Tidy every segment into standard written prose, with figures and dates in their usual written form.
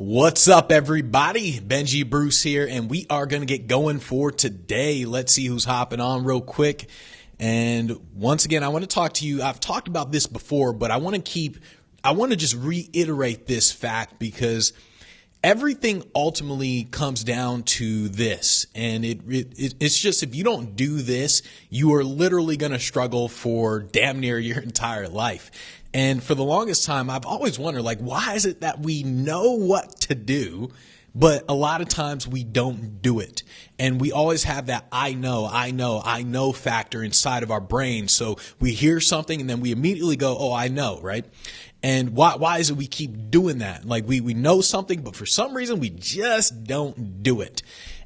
What's up, everybody? Benji Bruce here, and we are going to get going for today. Let's see who's hopping on real quick. And once again, I want to talk to you. I've talked about this before, but I want to just reiterate this fact because everything ultimately comes down to this. And it's just, if you don't do this, you are literally going to struggle for damn near your entire life. And for the longest time, I've always wondered, why is it that we know what to do, but a lot of times we don't do it? And we always have that I know factor inside of our brain. So we hear something and then we immediately go, oh, I know, right? And why is it we keep doing that? We know something, but for some reason we just don't do it.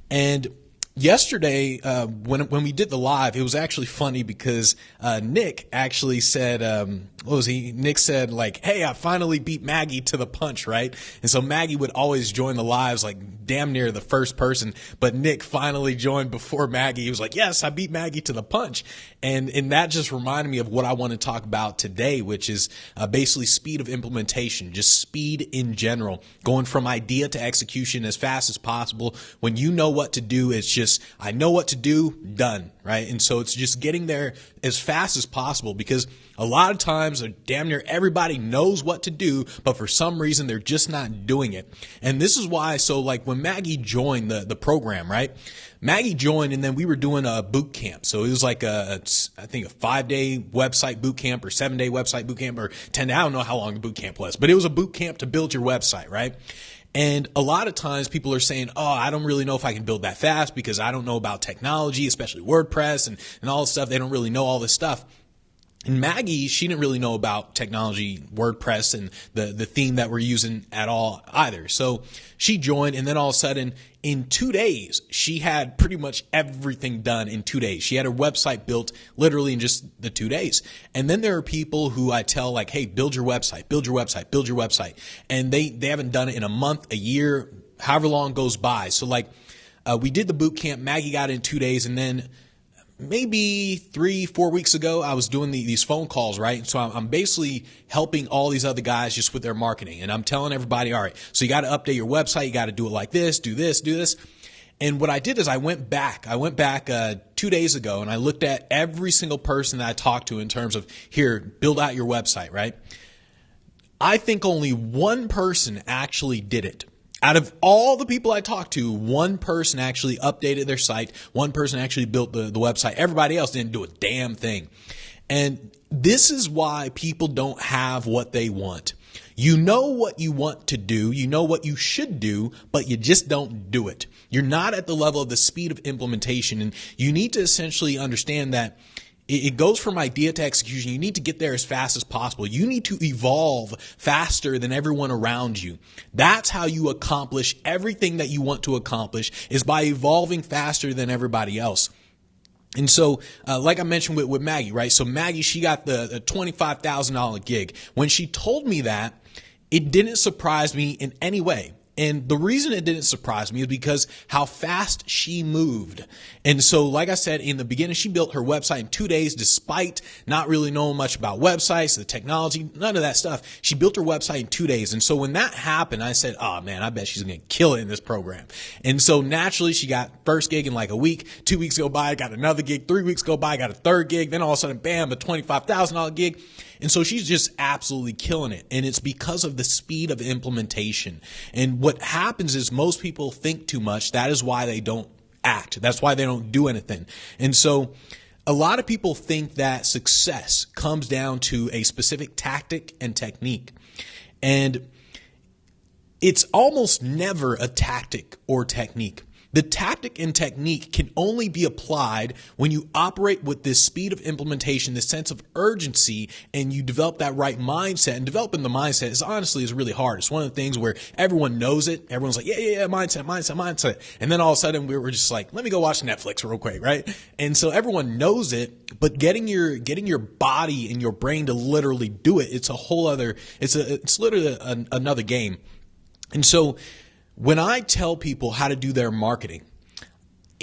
And yesterday, when we did the live, it was actually funny because Nick actually said, Nick said, hey, I finally beat Maggie to the punch, right? And so Maggie would always join the lives damn near the first person, but Nick finally joined before Maggie. He was like, yes, I beat Maggie to the punch. And that just reminded me of what I want to talk about today, which is basically speed of implementation, just speed in general, going from idea to execution as fast as possible. When you know what to do, it's just, I know what to do, done, right? And so it's just getting there as fast as possible, because a lot of times damn near everybody knows what to do, but for some reason they're just not doing it. And this is why, so when Maggie joined the program, right? Maggie joined, and then we were doing a boot camp. So it was I think a 5-day website boot camp or 7-day website boot camp or 10. I don't know how long the boot camp was, but it was a boot camp to build your website, right? And a lot of times people are saying, oh, I don't really know if I can build that fast because I don't know about technology, especially WordPress and all this stuff. They don't really know all this stuff. And Maggie, she didn't really know about technology, WordPress, and the theme that we're using at all either. So she joined, and then all of a sudden, in 2 days, she had pretty much everything done in 2 days. She had her website built literally in just the 2 days. And then there are people who I tell, hey, build your website, build your website, build your website. And they haven't done it in a month, a year, however long goes by. So we did the boot camp. Maggie got it in 2 days, and then maybe 3-4 weeks ago, I was doing these phone calls, right? So I'm basically helping all these other guys just with their marketing. And I'm telling everybody, all right, so you got to update your website. You got to do it like this, do this, do this. And what I did is I went back 2 days ago, and I looked at every single person that I talked to in terms of, here, build out your website, right? I think only one person actually did it. Out of all the people I talked to, one person actually updated their site. One person actually built the website. Everybody else didn't do a damn thing. And this is why people don't have what they want. You know what you want to do. You know what you should do, but you just don't do it. You're not at the level of the speed of implementation. And you need to essentially understand that it goes from idea to execution. You need to get there as fast as possible. You need to evolve faster than everyone around you. That's how you accomplish everything that you want to accomplish, is by evolving faster than everybody else. And so, like I mentioned with Maggie, right? So Maggie, she got the $25,000 gig. When she told me that, it didn't surprise me in any way. And the reason it didn't surprise me is because how fast she moved. And so, like I said, in the beginning, she built her website in 2 days, despite not really knowing much about websites, the technology, none of that stuff. She built her website in 2 days. And so when that happened, I said, oh man, I bet she's going to kill it in this program. And so naturally, she got first gig in a week. 2 weeks go by, got another gig. 3 weeks go by, got a third gig. Then all of a sudden, bam, a $25,000 gig. And so she's just absolutely killing it. And it's because of the speed of implementation. And what happens is most people think too much. That is why they don't act. That's why they don't do anything. And so a lot of people think that success comes down to a specific tactic and technique. And it's almost never a tactic or technique. The tactic and technique can only be applied when you operate with this speed of implementation, this sense of urgency, and you develop that right mindset. And developing the mindset is really hard. It's one of the things where everyone knows it. Everyone's like, yeah, mindset. And then all of a sudden we're just like, let me go watch Netflix real quick, right? And so everyone knows it, but getting your body and your brain to literally do it, it's a whole other, it's literally another game. And so when I tell people how to do their marketing,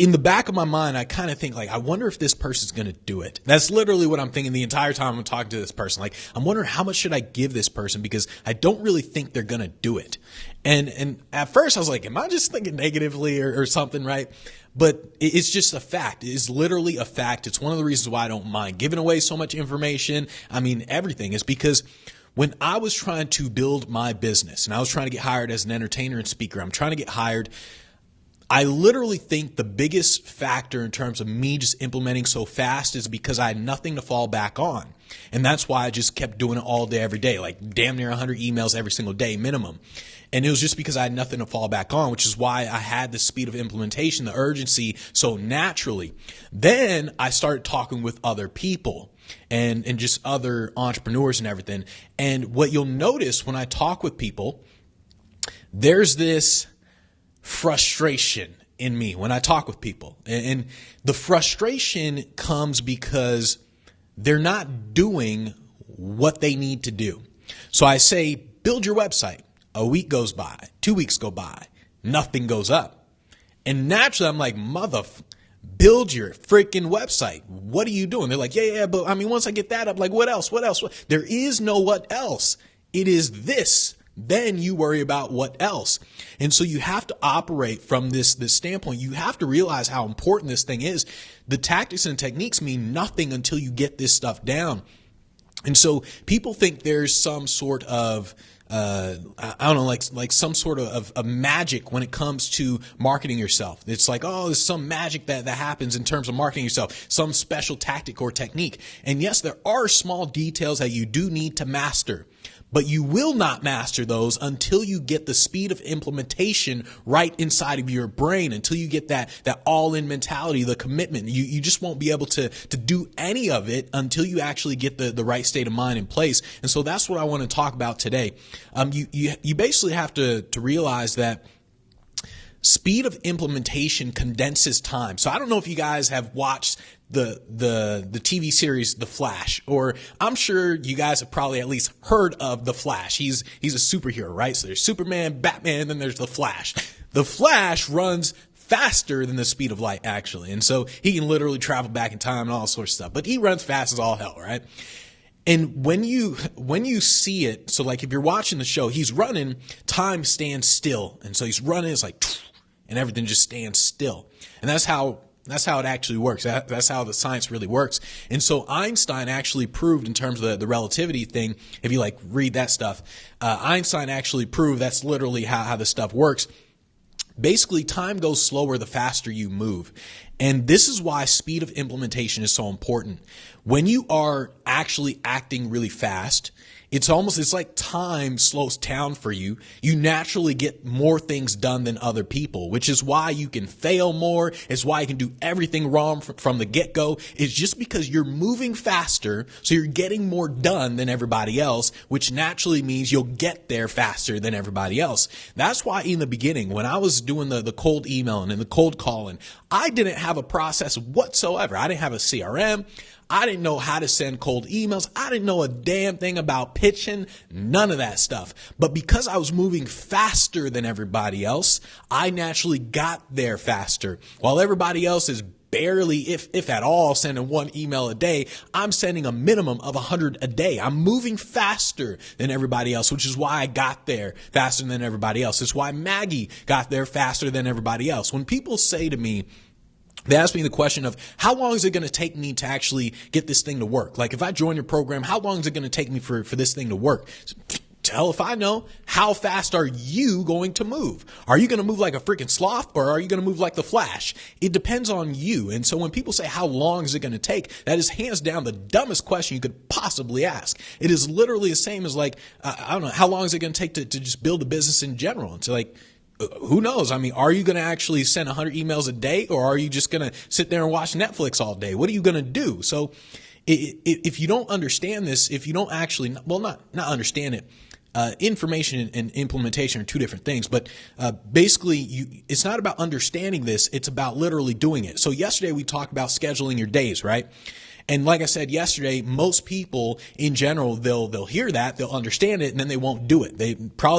in the back of my mind, I kind of think like, I wonder if this person's going to do it. That's literally what I'm thinking the entire time I'm talking to this person. Like, I'm wondering how much should I give this person because I don't really think they're going to do it. And at first I was like, am I just thinking negatively or something, right? But it's just a fact. It is literally a fact. It's one of the reasons why I don't mind giving away so much information. I mean, everything is because when I was trying to build my business and I was trying to get hired as an entertainer and speaker, I'm trying to get hired. I literally think the biggest factor in terms of me just implementing so fast is because I had nothing to fall back on. And that's why I just kept doing it all day, every day, like damn near 100 emails every single day minimum. And it was just because I had nothing to fall back on, which is why I had the speed of implementation, the urgency so naturally. Then I started talking with other people and just other entrepreneurs and everything. And what you'll notice when I talk with people, there's this frustration in me when I talk with people. And the frustration comes because they're not doing what they need to do. So I say, build your website. A week goes by, 2 weeks go by, nothing goes up. And naturally I'm like, build your freaking website. What are you doing? They're like, yeah, but I mean, once I get that up, like what else? There is no what else. It is this. Then you worry about what else. And so you have to operate from this standpoint. You have to realize how important this thing is. The tactics and techniques mean nothing until you get this stuff down. And so people think there's some sort of I don't know, like some sort of magic when it comes to marketing yourself. It's like, oh, there's some magic that happens in terms of marketing yourself, some special tactic or technique. And yes, there are small details that you do need to master, but you will not master those until you get the speed of implementation right inside of your brain, until you get that all-in mentality, the commitment. You just won't be able to do any of it until you actually get the right state of mind in place. And so that's what I want to talk about today. You basically have to realize that speed of implementation condenses time. So I don't know if you guys have watched the TV series The Flash, or I'm sure you guys have probably at least heard of The Flash. He's a superhero, right? So there's Superman, Batman, and then there's The Flash. The Flash runs faster than the speed of light, actually. And so he can literally travel back in time and all sorts of stuff, but he runs fast as all hell, right? And when you see it, so like if you're watching the show, he's running, time stands still. And so he's running, it's like, and everything just stands still. And that's how it actually works. That's how the science really works. And so Einstein actually proved, in terms of the relativity thing, if you like read that stuff, Einstein actually proved that's literally how this stuff works. Basically, time goes slower the faster you move. And this is why speed of implementation is so important. When you are actually acting really fast, it's like time slows down for you. You naturally get more things done than other people, which is why you can fail more. It's why you can do everything wrong from the get-go. It's just because you're moving faster, so you're getting more done than everybody else, which naturally means you'll get there faster than everybody else. That's why in the beginning, when I was doing the cold emailing and the cold calling, I didn't have a process whatsoever. I didn't have a CRM. I didn't know how to send cold emails. I didn't know a damn thing about pitching, none of that stuff. But because I was moving faster than everybody else, I naturally got there faster. While everybody else is barely, if at all, sending one email a day, I'm sending a minimum of 100 a day. I'm moving faster than everybody else, which is why I got there faster than everybody else. It's why Maggie got there faster than everybody else. When people say to me, they ask me the question of, how long is it going to take me to actually get this thing to work? Like if I join your program, how long is it going to take me for this thing to work? Hell if I know. How fast are you going to move? Are you going to move like a freaking sloth, or are you going to move like the Flash? It depends on you. And so when people say, how long is it going to take? That is hands down the dumbest question you could possibly ask. It is literally the same as like, I don't know, how long is it going to take to just build a business in general? It's like, who knows? I mean, are you going to actually send 100 emails a day, or are you just going to sit there and watch Netflix all day? What are you going to do? So if you don't understand this, if you don't actually, well, not understand it, information and implementation are two different things, but basically it's not about understanding this. It's about literally doing it. So yesterday we talked about scheduling your days, right? And like I said yesterday, most people in general, they'll hear that, they'll understand it, and then they won't do it.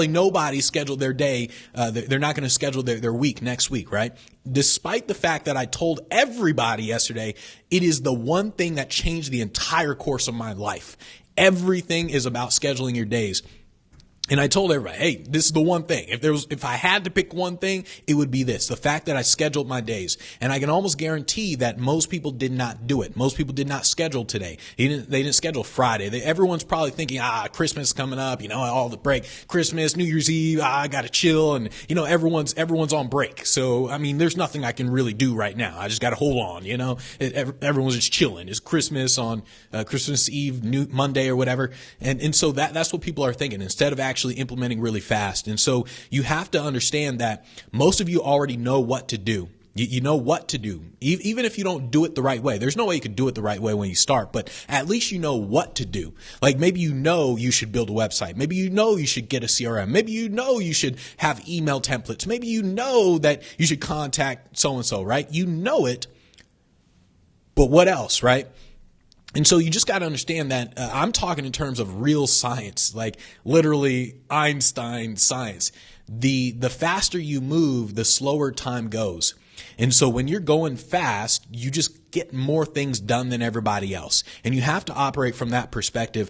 Nobody scheduled their day. They're not going to schedule their week next week, right? Despite the fact that I told everybody yesterday, it is the one thing that changed the entire course of my life. Everything is about scheduling your days. And I told everybody, hey, this is the one thing. If I had to pick one thing, it would be this, the fact that I scheduled my days. And I can almost guarantee that most people did not do it. Most people did not schedule today. They didn't schedule Friday. Everyone's probably thinking, Christmas is coming up, all the break, Christmas, New Year's Eve, I got to chill. And, everyone's on break. So, there's nothing I can really do right now. I just got to hold on, everyone's just chilling. It's Christmas on Christmas Eve, Monday or whatever. And so that's what people are thinking instead of actually implementing really fast. And so you have to understand that most of you already know what to do. You know what to do. Even if you don't do it the right way, there's no way you could do it the right way when you start, but at least you know what to do. Like maybe you should build a website. Maybe you should get a CRM. Maybe you should have email templates. Maybe that you should contact so-and-so, right? You know it, but what else, right? And so you just got to understand that I'm talking in terms of real science, like literally Einstein science. The faster you move, the slower time goes. And so when you're going fast, you just get more things done than everybody else. And you have to operate from that perspective.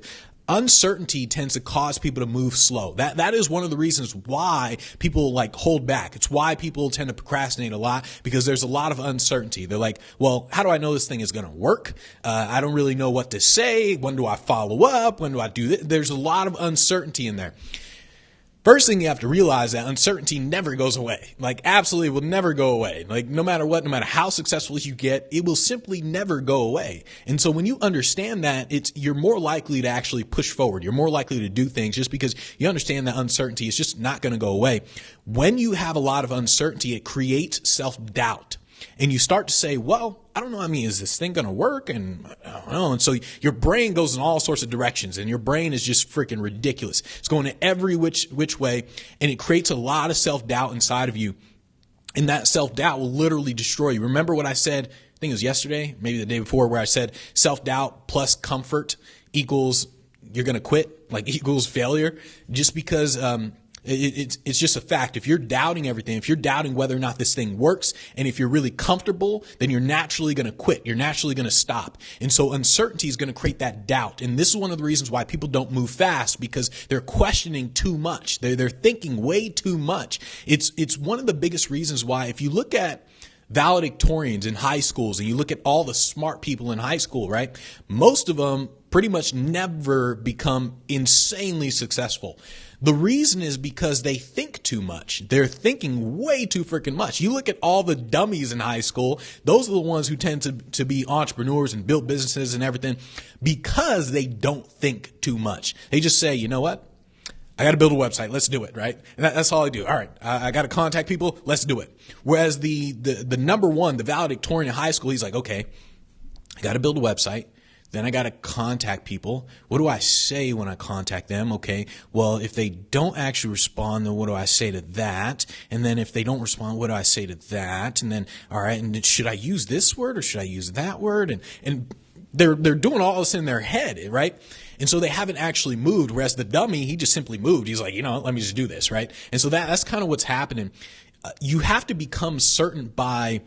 Uncertainty tends to cause people to move slow. That is one of the reasons why people hold back. It's why people tend to procrastinate a lot, because there's a lot of uncertainty. They're like, well, how do I know this thing is going to work? I don't really know what to say. When do I follow up? When do I do this? There's a lot of uncertainty in there. First thing you have to realize that uncertainty never goes away. Absolutely will never go away. No matter what, no matter how successful you get, it will simply never go away. And so when you understand that, you're more likely to actually push forward. You're more likely to do things just because you understand that uncertainty is just not going to go away. When you have a lot of uncertainty, it creates self-doubt. And you start to say, well, I don't know. Is this thing going to work? And I don't know. And so your brain goes in all sorts of directions, and your brain is just freaking ridiculous. It's going in every which way, and it creates a lot of self-doubt inside of you. And that self-doubt will literally destroy you. Remember what I said, I think it was yesterday, maybe the day before, where I said self-doubt plus comfort equals you're going to quit, equals failure, just because, it's just a fact. If you're doubting everything, if you're doubting whether or not this thing works, and if you're really comfortable, then you're naturally going to quit. You're naturally going to stop. And so uncertainty is going to create that doubt. And this is one of the reasons why people don't move fast, because they're questioning too much. They're thinking way too much. It's one of the biggest reasons why, if you look at valedictorians in high schools and you look at all the smart people in high school, right? Most of them pretty much never become insanely successful. The reason is because they think too much. They're thinking way too freaking much. You look at all the dummies in high school, those are the ones who tend to be entrepreneurs and build businesses and everything, because they don't think too much. They just say, you know what? I got to build a website. Let's do it, right? And that's all I do. All right, I got to contact people. Let's do it. Whereas the number one, the valedictorian in high school, he's like, okay, I got to build a website. Then I got to contact people. What do I say when I contact them? Okay, well, if they don't actually respond, then what do I say to that? And then if they don't respond, what do I say to that? And then, all right, and then should I use this word or should I use that word? And they're doing all this in their head, right? And so they haven't actually moved, whereas the dummy, he just simply moved. He's like, let me just do this, right? And so that's kind of what's happening. You have to become certain by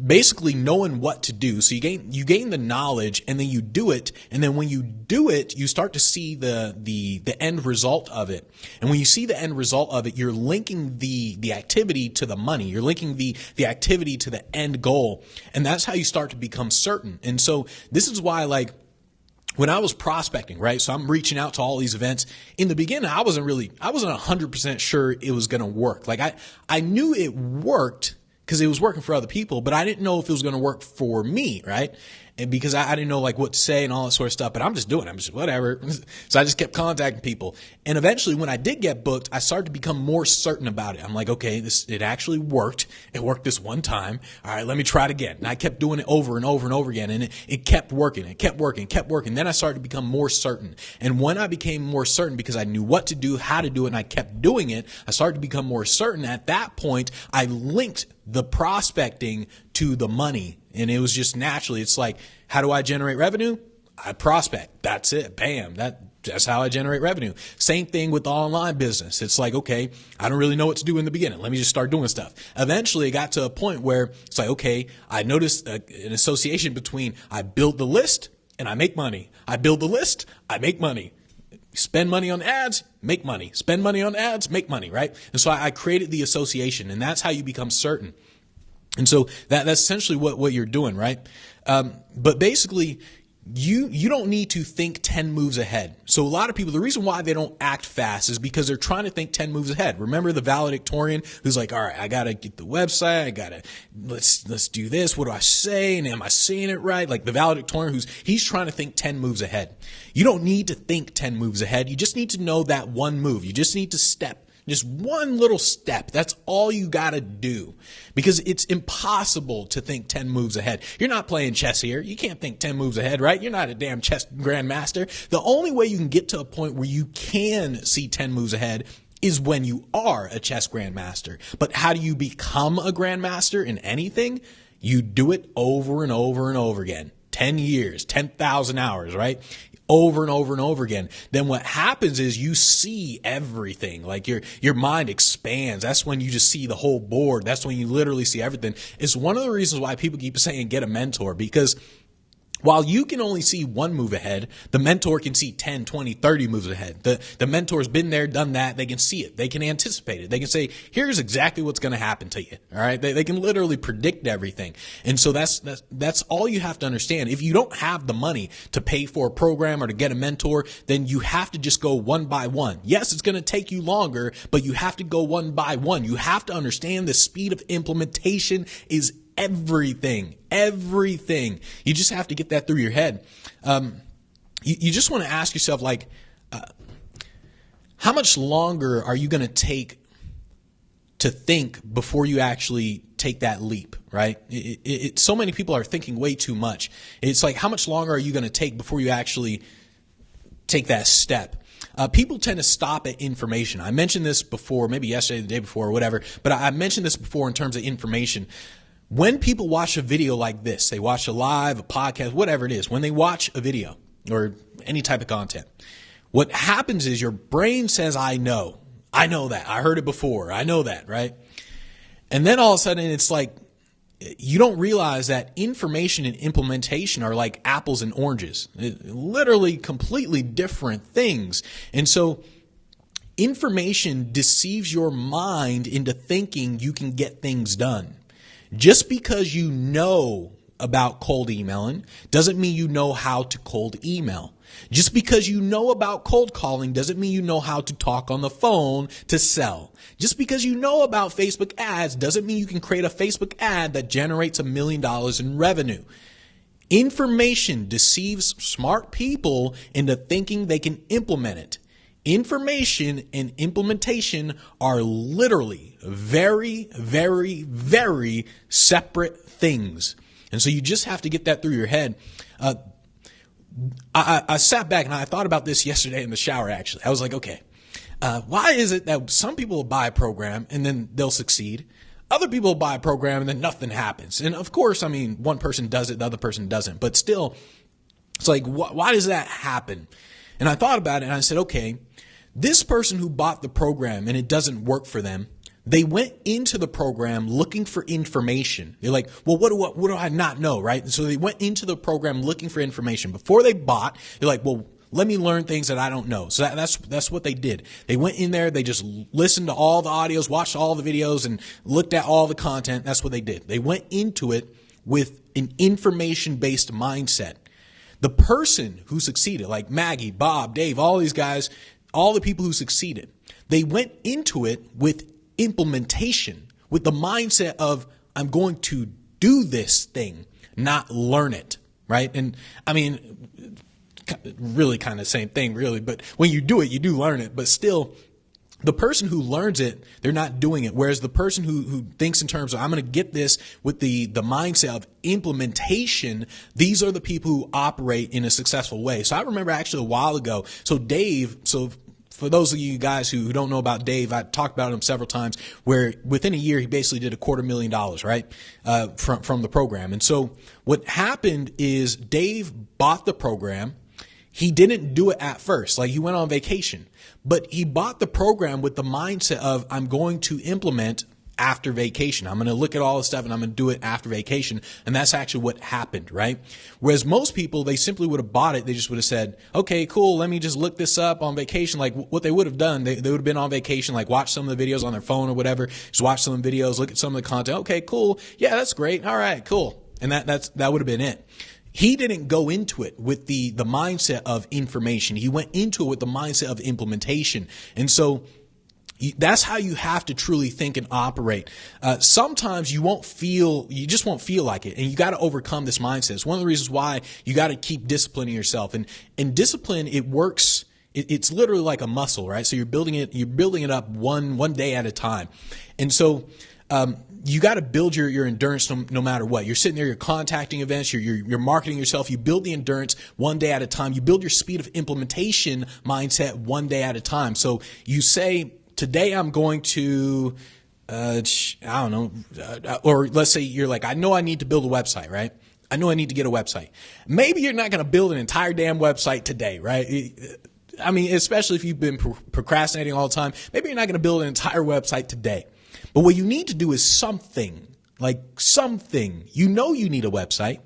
basically knowing what to do. So you gain the knowledge, and then you do it. And then when you do it, you start to see the end result of it. And when you see the end result of it, you're linking the activity to the money. You're linking the activity to the end goal. And that's how you start to become certain. And so this is why, when I was prospecting, right? So I'm reaching out to all these events. In the beginning, I wasn't 100% sure it was going to work. I knew it worked because it was working for other people, but I didn't know if it was going to work for me, right? And because I didn't know what to say and all that sort of stuff, but I'm just doing it. I'm just whatever. So I just kept contacting people. And eventually when I did get booked, I started to become more certain about it. I'm like, okay, it actually worked. It worked this one time. All right, let me try it again. And I kept doing it over and over and over again. And it kept working. It kept working, kept working. Then I started to become more certain. And when I became more certain, because I knew what to do, how to do it, and I kept doing it, I started to become more certain. At that point, I linked the prospecting to the money. And it was just naturally, it's like, how do I generate revenue? I prospect. That's it. Bam. That's how I generate revenue. Same thing with the online business. It's like, okay, I don't really know what to do in the beginning. Let me just start doing stuff. Eventually it got to a point where it's like, okay, I noticed an association between I build the list and I make money. I build the list, I make money. Spend money on ads, make money. Spend money on ads, make money, right? And so I created the association, and that's how you become certain. And so that's essentially what you're doing, right? But basically, you don't need to think 10 moves ahead. So a lot of people, the reason why they don't act fast is because they're trying to think 10 moves ahead. Remember the valedictorian who's like, all right, I got to get the website. Let's do this. What do I say? And am I saying it right? Like the valedictorian he's trying to think 10 moves ahead. You don't need to think 10 moves ahead. You just need to know that one move. You just need to step. Just one little step. That's all you got to do, because it's impossible to think 10 moves ahead. You're not playing chess here. You can't think 10 moves ahead, right? You're not a damn chess grandmaster. The only way you can get to a point where you can see 10 moves ahead is when you are a chess grandmaster. But how do you become a grandmaster in anything? You do it over and over and over again. 10 years, 10,000 hours, right? Over and over and over again. Then what happens is you see everything. Like your mind expands. That's when you just see the whole board. That's when you literally see everything. It's one of the reasons why people keep saying get a mentor, because while you can only see one move ahead, the mentor can see 10, 20, 30 moves ahead. The mentor's been there, done that. They can see it. They can anticipate it. They can say, here's exactly what's going to happen to you. All right. They can literally predict everything. And so that's all you have to understand. If you don't have the money to pay for a program or to get a mentor, then you have to just go one by one. Yes, it's going to take you longer, but you have to go one by one. You have to understand the speed of implementation is everything. You just have to get that through your head. You just want to ask yourself, like, how much longer are you going to take to think before you actually take that leap, right? So many people are thinking way too much. It's like, how much longer are you going to take before you actually take that step? People tend to stop at information. I mentioned this before, maybe yesterday, the day before, or whatever, but I mentioned this before in terms of information. When people watch a video like this, they watch a live, a podcast, whatever it is, when they watch a video or any type of content, what happens is your brain says, I know that. I heard it before. I know that, right? And then all of a sudden it's like, you don't realize that information and implementation are like apples and oranges, literally completely different things. And so information deceives your mind into thinking you can get things done. Just because you know about cold emailing doesn't mean you know how to cold email. Just because you know about cold calling doesn't mean you know how to talk on the phone to sell. Just because you know about Facebook ads doesn't mean you can create a Facebook ad that generates $1 million in revenue. Information deceives smart people into thinking they can implement it. Information and implementation are literally very, very, very separate things. And so you just have to get that through your head. I sat back and I thought about this yesterday in the shower, actually. I was like, okay, why is it that some people will buy a program and then they'll succeed? Other people will buy a program and then nothing happens. And of course, I mean, one person does it, the other person doesn't. But still, it's like, why does that happen? And I thought about it and I said, okay, this person who bought the program and it doesn't work for them, they went into the program looking for information. They're like, well, what do I not know, right? And so they went into the program looking for information. Before they bought, they're like, well, let me learn things that I don't know. So that's what they did. They went in there, they just listened to all the audios, watched all the videos, and looked at all the content. That's what they did. They went into it with an information-based mindset. The person who succeeded, like Maggie, Bob, Dave, all these guys, all the people who succeeded, they went into it with implementation, with the mindset of, I'm going to do this thing, not learn it, right? And I mean, really kind of same thing, really. But when you do it, you do learn it. But still, the person who learns it, they're not doing it. Whereas the person who thinks in terms of, I'm going to get this with the mindset of implementation, these are the people who operate in a successful way. So I remember actually a while ago, for those of you guys who don't know about Dave, I talked about him several times, where within a year he basically did $250,000, right, from the program. And so what happened is Dave bought the program. He didn't do it at first, like he went on vacation, but he bought the program with the mindset of, I'm going to implement after vacation. I'm going to look at all the stuff and I'm going to do it after vacation. And that's actually what happened, right? Whereas most people, they simply would have bought it. They just would have said, okay, cool. Let me just look this up on vacation. Like what they would have done, they would have been on vacation, like watch some of the videos on their phone or whatever. Just watch some of the videos, look at some of the content. Okay, cool. Yeah, that's great. All right, cool. And that would have been it. He didn't go into it with the mindset of information. He went into it with the mindset of implementation. And so that's how you have to truly think and operate. Sometimes you just won't feel like it. And you got to overcome this mindset. It's one of the reasons why you got to keep disciplining yourself. And discipline, it works. It's literally like a muscle, right? So you're building it up one day at a time. And so, you got to build your endurance no matter what. You're sitting there, you're contacting events, you're marketing yourself. You build the endurance one day at a time. You build your speed of implementation mindset one day at a time. So you say, today I'm going to, I don't know, or let's say you're like, I know I need to build a website, right? I know I need to get a website. Maybe you're not going to build an entire damn website today, right? I mean, especially if you've been procrastinating all the time, maybe you're not going to build an entire website today. But what you need to do is something. You know you need a website.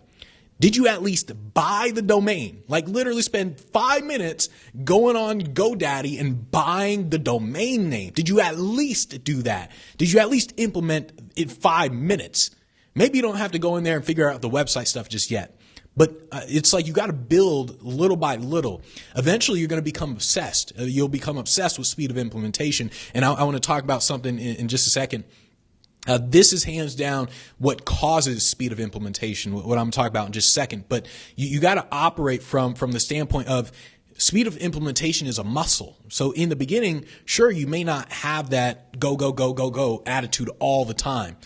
Did you at least buy the domain? Like literally spend 5 minutes going on GoDaddy and buying the domain name. Did you at least do that? Did you at least implement it 5 minutes? Maybe you don't have to go in there and figure out the website stuff just yet. But it's like you got to build little by little. Eventually, you're going to become obsessed. You'll become obsessed with speed of implementation. And I want to talk about something in just a second. This is hands down what causes speed of implementation, what I'm talking about in just a second. But you got to operate from the standpoint of speed of implementation is a muscle. So in the beginning, sure, you may not have that go attitude all the time.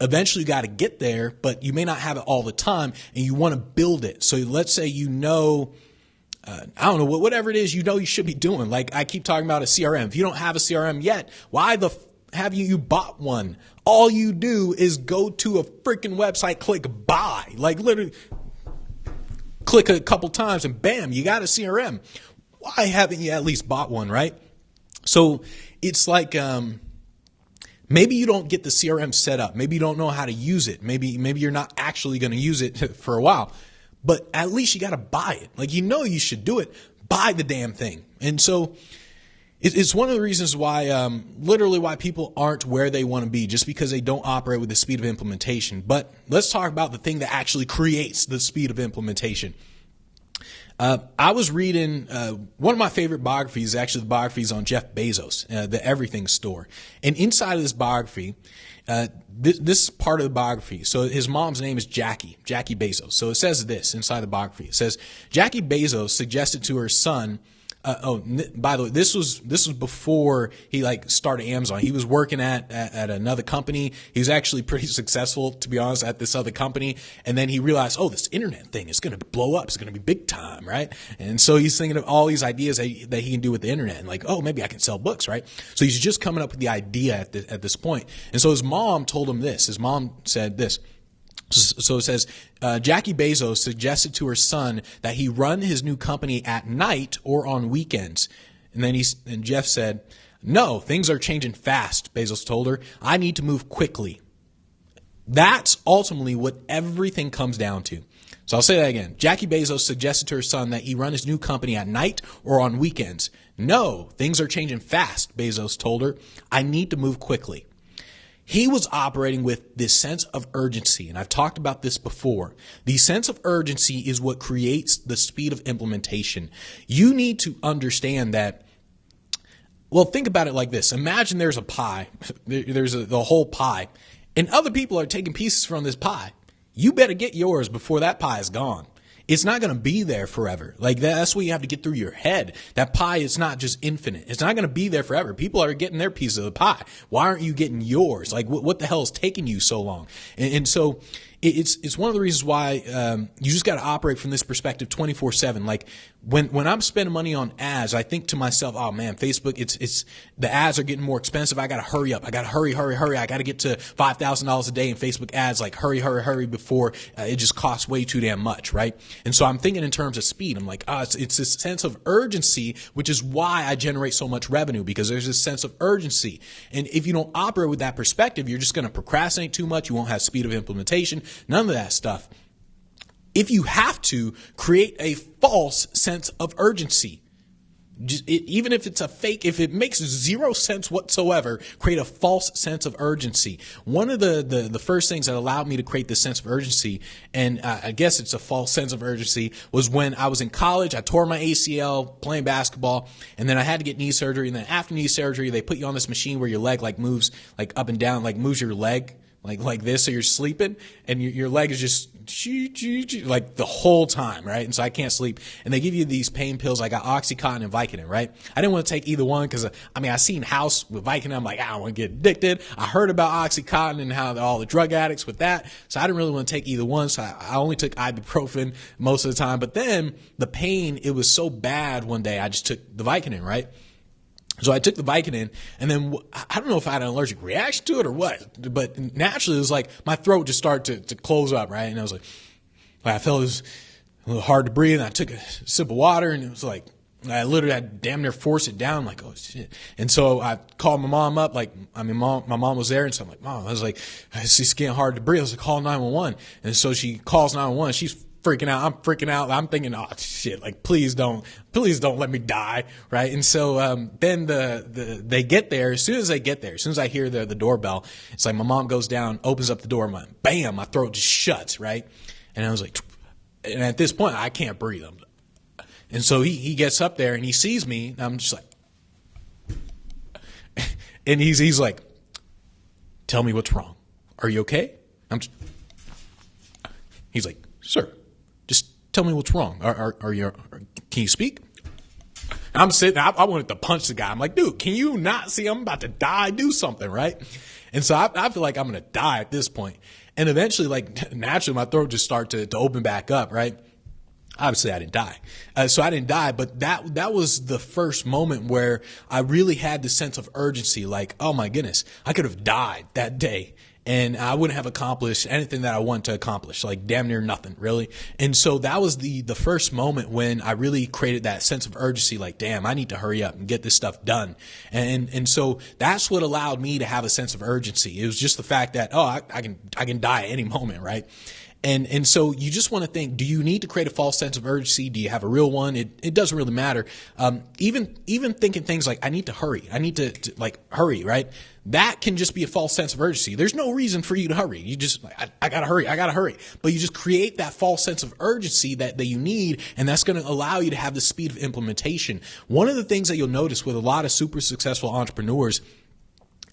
Eventually you got to get there, but you may not have it all the time, and you want to build it. So let's say I don't know, whatever it is you should be doing. Like I keep talking about a CRM. If you don't have a CRM yet, why have you bought one? All you do is go to a freaking website, click buy. Like literally click a couple times and bam, you got a CRM. Why haven't you at least bought one, right? So it's like, maybe you don't get the CRM set up. Maybe you don't know how to use it. Maybe you're not actually going to use it for a while, but at least you got to buy it. Like, you should do it. Buy the damn thing. And so it's one of the reasons why, literally why people aren't where they want to be, just because they don't operate with the speed of implementation. But let's talk about the thing that actually creates the speed of implementation. I was reading, one of my favorite biographies is actually the biographies on Jeff Bezos, the Everything Store. And inside of this biography, this is part of the biography. So his mom's name is Jackie Bezos. So it says this inside the biography. It says, Jackie Bezos suggested to her son, by the way, this was before he started Amazon. He was working at another company. He was actually pretty successful, to be honest, at this other company. And then he realized, this internet thing is going to blow up. It's going to be big time, right? And so he's thinking of all these ideas that he can do with the internet, and maybe I can sell books, right? So he's just coming up with the idea at this point. And so his mom told him this. His mom said this. So it says, Jackie Bezos suggested to her son that he run his new company at night or on weekends. And then Jeff said, no, things are changing fast, Bezos told her. I need to move quickly. That's ultimately what everything comes down to. So I'll say that again. Jackie Bezos suggested to her son that he run his new company at night or on weekends. No, things are changing fast, Bezos told her. I need to move quickly. He was operating with this sense of urgency, and I've talked about this before. The sense of urgency is what creates the speed of implementation. You need to understand that. Well, think about it like this. Imagine there's a pie. There's the whole pie, and other people are taking pieces from this pie. You better get yours before that pie is gone. It's not going to be there forever. That's what you have to get through your head. That pie is not just infinite. It's not going to be there forever. People are getting their piece of the pie. Why aren't you getting yours? What the hell is taking you so long? And so it's one of the reasons why you just got to operate from this perspective 24/7. Like when I'm spending money on ads, I think to myself, oh man, Facebook, it's the ads are getting more expensive. I got to hurry up. I got to hurry. I got to get to $5,000 a day in Facebook ads. Like hurry before it just costs way too damn much, right? And so I'm thinking in terms of speed. I'm like, it's this sense of urgency, which is why I generate so much revenue, because there's this sense of urgency. And if you don't operate with that perspective, you're just going to procrastinate too much. You won't have speed of implementation, none of that stuff. If you have to, create a false sense of urgency. Even if it's a fake, if it makes zero sense whatsoever, create a false sense of urgency. One of the first things that allowed me to create this sense of urgency, and I guess it's a false sense of urgency, was when I was in college. I tore my ACL playing basketball, and then I had to get knee surgery. And then after knee surgery, they put you on this machine where your leg like moves like up and down, like moves your leg like this, so you're sleeping, and your leg is just like the whole time, right? And so I can't sleep. And they give you these pain pills. I got Oxycontin and Vicodin, right? I didn't want to take either one because, I seen House with Vicodin. I'm like, I don't want to get addicted. I heard about Oxycontin and how all the drug addicts with that. So I didn't really want to take either one. So I only took ibuprofen most of the time. But then the pain, it was so bad one day, I just took the Vicodin, right? So I took the Vicodin, and then I don't know if I had an allergic reaction to it or what, but naturally it was like my throat just started to close up, right? And I was like, I felt it was a little hard to breathe. And I took a sip of water, and it was like, I literally had damn near force it down, like, oh shit. And so I called my mom up, my mom was there, and so I'm like, Mom, I was like, it's getting hard to breathe. I was like, call 911. And so she calls 911. She's freaking out. I'm freaking out. I'm thinking, oh shit, like please don't let me die, right? And so then they get there. As soon as I hear the doorbell, it's like my mom goes down, opens up the door, bam, my throat just shuts, right? And I was like, and at this point I can't breathe. And so he gets up there and he sees me, and I'm just like, and he's like, tell me what's wrong. Are you okay? He's like, sir, just tell me what's wrong. Can you speak? And I'm sitting, I wanted to punch the guy. I'm like, dude, can you not see I'm about to die? Do something, right? And so I feel like I'm going to die at this point. And eventually, like, naturally, my throat just started to open back up, right? Obviously, I didn't die. So I didn't die, but that was the first moment where I really had the sense of urgency, like, oh my goodness, I could have died that day. And I wouldn't have accomplished anything that I want to accomplish, like damn near nothing, really. And so that was the first moment when I really created that sense of urgency, like, damn, I need to hurry up and get this stuff done. And so that's what allowed me to have a sense of urgency. It was just the fact that, oh, I can die at any moment, right? And so you just want to think, do you need to create a false sense of urgency? Do you have a real one? It doesn't really matter. Even thinking things like, I need to hurry. I need to like hurry, right? That can just be a false sense of urgency. There's no reason for you to hurry. You just, I gotta hurry. But you just create that false sense of urgency that you need, and that's going to allow you to have the speed of implementation. One of the things that you'll notice with a lot of super successful entrepreneurs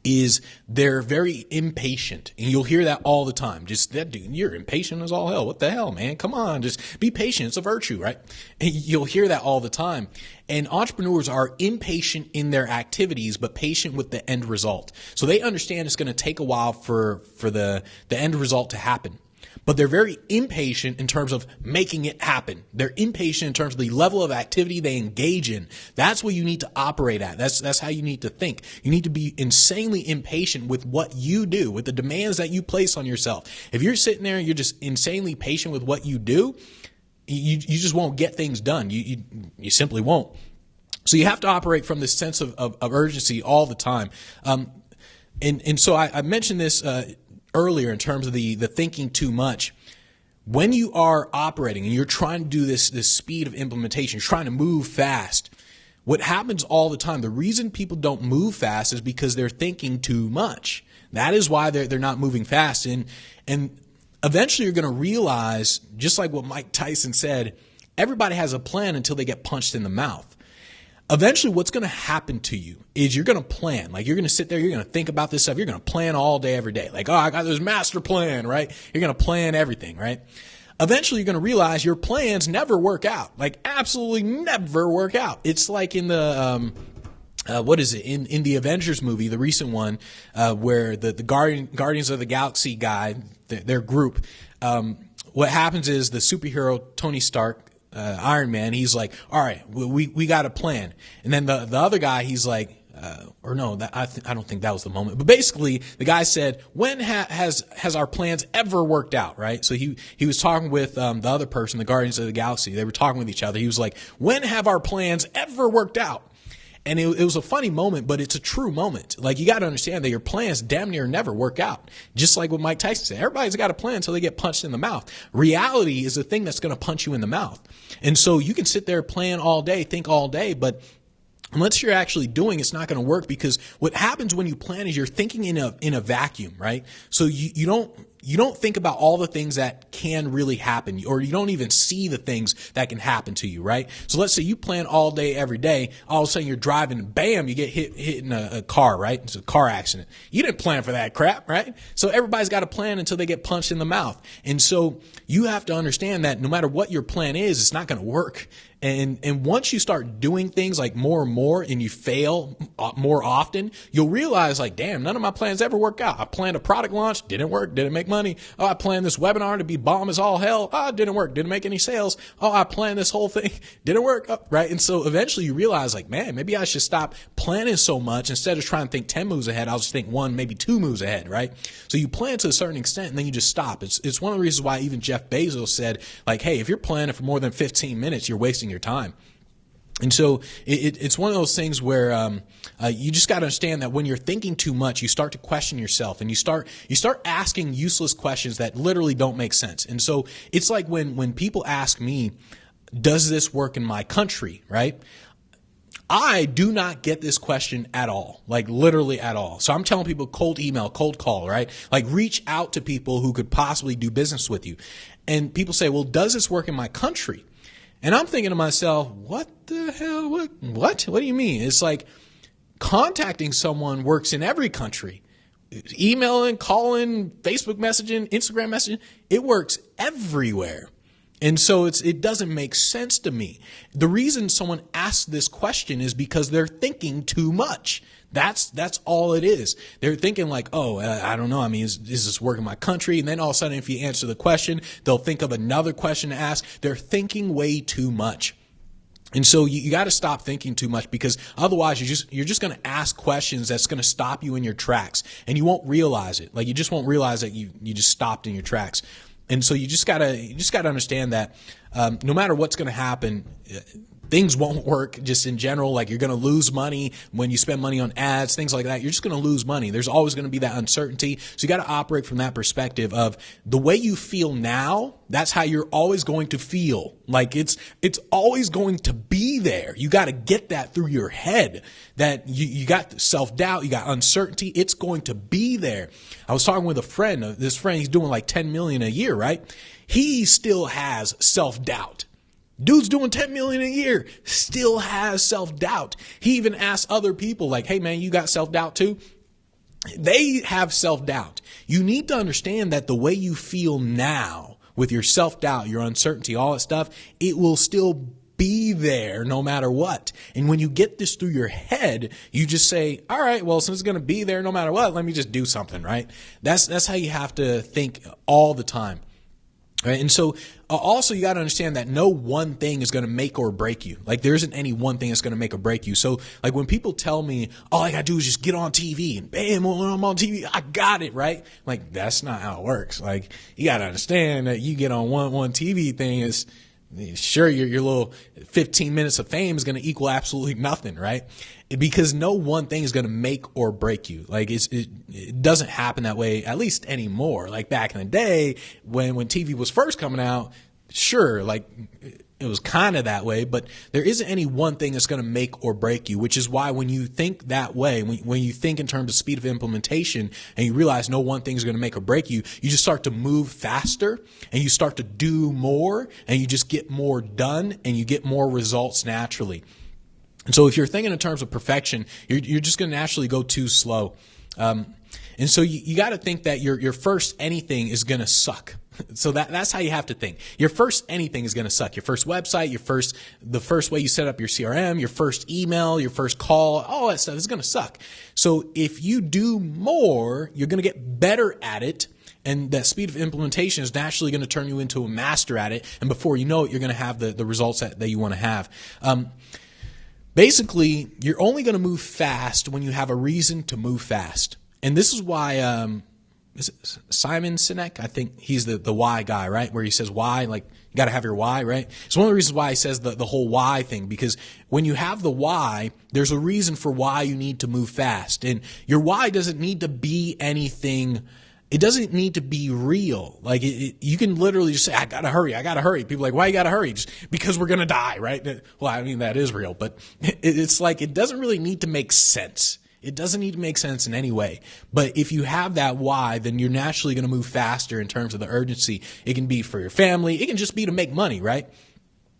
is they're very impatient, and you'll hear that all the time. Just that dude, you're impatient as all hell. What the hell, man? Come on, just be patient. It's a virtue, right? And you'll hear that all the time. And entrepreneurs are impatient in their activities, but patient with the end result. So they understand it's going to take a while for the end result to happen. But they're very impatient in terms of making it happen. They're impatient in terms of the level of activity they engage in. That's what you need to operate at. That's how you need to think. You need to be insanely impatient with what you do, with the demands that you place on yourself. If you're sitting there and you're just insanely patient with what you do, you just won't get things done. You simply won't. So you have to operate from this sense of urgency all the time. And so I mentioned this earlier in terms of the thinking too much. When you are operating and you're trying to do this speed of implementation, you're trying to move fast, what happens all the time, the reason people don't move fast is because they're thinking too much. That is why they're not moving fast. And eventually you're going to realize, just like what Mike Tyson said, everybody has a plan until they get punched in the mouth. Eventually, what's going to happen to you is you're going to plan. Like, you're going to sit there, you're going to think about this stuff. You're going to plan all day, every day. Like, oh, I got this master plan, right? You're going to plan everything, right? Eventually, you're going to realize your plans never work out. Like, absolutely never work out. It's like in the what is it in the Avengers movie, the recent one, where the Guardians of the Galaxy guy, their group, what happens is the superhero Tony Stark, Iron Man, he's like, all right, we got a plan. And then the other guy, he's like, or no, I don't think that was the moment. But basically, the guy said, when has our plans ever worked out, right? So he was talking with the other person, the Guardians of the Galaxy. They were talking with each other. He was like, when have our plans ever worked out? And it was a funny moment, but it's a true moment. Like, you got to understand that your plans damn near never work out. Just like what Mike Tyson said, everybody's got a plan until they get punched in the mouth. Reality is the thing that's going to punch you in the mouth. And so you can sit there, plan all day, think all day, but unless you're actually doing, it's not going to work, because what happens when you plan is you're thinking in a vacuum, right? So you don't think about all the things that can really happen, or you don't even see the things that can happen to you, right? So let's say you plan all day, every day. All of a sudden you're driving, and bam, you get hit in a car, right? It's a car accident. You didn't plan for that crap, right? So everybody's got a plan until they get punched in the mouth. And so you have to understand that no matter what your plan is, it's not going to work. And once you start doing things like more and more, and you fail more often, you'll realize, like, damn, none of my plans ever work out. I planned a product launch, didn't work, didn't make money. Oh, I planned this webinar to be bomb as all hell. Oh, it didn't work, didn't make any sales. Oh, I planned this whole thing, didn't work, right? And so eventually you realize, like, man, maybe I should stop planning so much. Instead of trying to think 10 moves ahead, I'll just think 1, maybe 2 moves ahead, right? So you plan to a certain extent, and then you just stop. It's one of the reasons why even Jeff Bezos said, like, hey, if you're planning for more than 15 minutes, you're wasting your time. And so it's one of those things where you just got to understand that when you're thinking too much, you start to question yourself, and you start asking useless questions that literally don't make sense. And so it's like when people ask me, does this work in my country, right? I do not get this question at all, like literally at all. So I'm telling people, cold email, cold call, right? Like, reach out to people who could possibly do business with you. And people say, well, does this work in my country? And I'm thinking to myself, what the hell? What do you mean? It's like, contacting someone works in every country. Emailing, calling, Facebook messaging, Instagram messaging, it works everywhere. And so it doesn't make sense to me. The reason someone asks this question is because they're thinking too much. That's all it is. They're thinking like, oh, I don't know. I mean, is this work in my country? And then all of a sudden, if you answer the question, they'll think of another question to ask. They're thinking way too much. And so you got to stop thinking too much, because otherwise you're just going to ask questions that's going to stop you in your tracks, and you won't realize it. Like, you just won't realize that you just stopped in your tracks. And so you just gotta understand that no matter what's going to happen, things won't work just in general. Like, you're going to lose money when you spend money on ads, things like that. You're just going to lose money. There's always going to be that uncertainty. So you got to operate from that perspective of the way you feel now. That's how you're always going to feel. Like, it's always going to be there. You got to get that through your head, that you got self-doubt, you got uncertainty. It's going to be there. I was talking with a friend, this friend, he's doing like 10 million a year, right? He still has self-doubt. Dude's doing 10 million a year, still has self-doubt. He even asks other people, like, hey man, you got self-doubt too? They have self-doubt. You need to understand that the way you feel now with your self-doubt, your uncertainty, all that stuff, it will still be there no matter what. And when you get this through your head, you just say, all right, well, since it's going to be there no matter what, let me just do something, right? That's how you have to think all the time. Right? And so also you got to understand that no one thing is going to make or break you. Like, there isn't any one thing that's going to make or break you. So like, when people tell me, all I got to do is just get on TV, and bam, when I'm on TV, I got it, right? Like, that's not how it works. Like, you got to understand that you get on one TV thing is, sure, your little 15 minutes of fame is going to equal absolutely nothing, right? Because no one thing is going to make or break you. Like, it doesn't happen that way, at least anymore. Like, back in the day when TV was first coming out, sure, like, it was kind of that way, but there isn't any one thing that's going to make or break you, which is why when you think that way, when you think in terms of speed of implementation, and you realize no one thing is going to make or break you, you just start to move faster, and you start to do more, and you just get more done, and you get more results naturally. And so if you're thinking in terms of perfection, you're just going to naturally go too slow. And so you got to think that your first anything is going to suck. So that's how you have to think. Your first anything is going to suck. Your first website, the first way you set up your CRM, your first email, your first call, all that stuff is going to suck. So if you do more, you're going to get better at it. And that speed of implementation is naturally going to turn you into a master at it. And before you know it, you're going to have the results that you want to have. Basically, you're only going to move fast when you have a reason to move fast. And this is why, is it Simon Sinek? I think he's the why guy, right? Where he says why, like you got to have your why, right? It's one of the reasons why he says the whole why thing, because when you have the why, there's a reason for why you need to move fast. And your why doesn't need to be anything. It doesn't need to be real. Like you can literally just say, I gotta hurry. People are like, why you gotta hurry? Just because we're gonna die, right? Well, I mean, that is real, but it's like, it doesn't really need to make sense. It doesn't need to make sense in any way. But if you have that why, then you're naturally going to move faster in terms of the urgency. It can be for your family. It can just be to make money, right?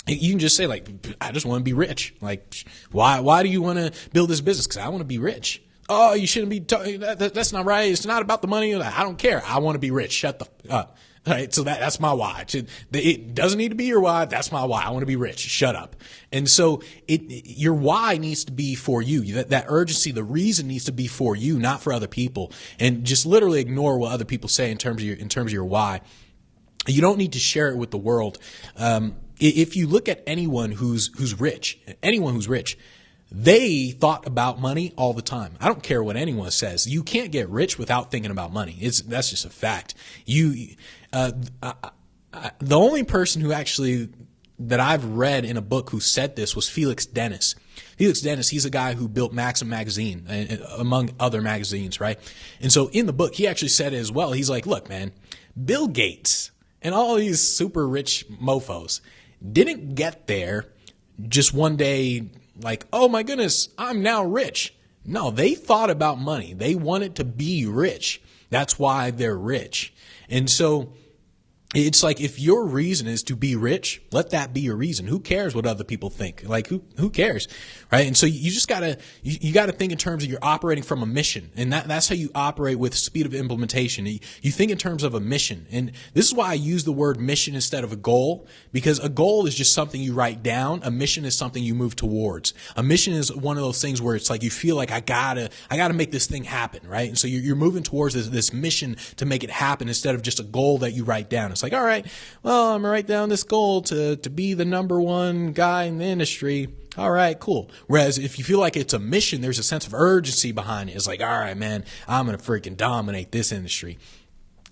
You can just say, like, I just want to be rich. Like, why do you want to build this business? Because I want to be rich. Oh, you shouldn't be talking. That's not right. It's not about the money. I don't care. I want to be rich. Shut the fuck up. Right? So that's my why. It doesn't need to be your why. That's my why. I want to be rich. Shut up. And so your why needs to be for you. That urgency, the reason needs to be for you, not for other people. And just literally ignore what other people say in terms of your why. You don't need to share it with the world. If you look at anyone who's rich, they thought about money all the time. I don't care what anyone says. You can't get rich without thinking about money. That's just a fact. The only person who actually that I've read in a book who said this was Felix Dennis. Felix Dennis, he's a guy who built Maxim magazine, among other magazines, right? And so in the book, he actually said it as well. He's like, look, man, Bill Gates and all these super rich mofos didn't get there just one day like, oh my goodness, I'm now rich. No, they thought about money. They wanted to be rich. That's why they're rich. And so it's like, if your reason is to be rich, let that be your reason. Who cares what other people think? Like, who cares? Right? And so you just gotta, you gotta think in terms of you're operating from a mission. And that's how you operate with speed of implementation. You think in terms of a mission. And this is why I use the word mission instead of a goal, because a goal is just something you write down. A mission is something you move towards. A mission is one of those things where it's like, you feel like I gotta make this thing happen, right? And so you're moving towards this mission to make it happen instead of just a goal that you write down. It's like, all right, well, I'm going to write down this goal to be the number one guy in the industry. All right, cool. Whereas if you feel like it's a mission, there's a sense of urgency behind it. It's like, all right, man, I'm going to freaking dominate this industry.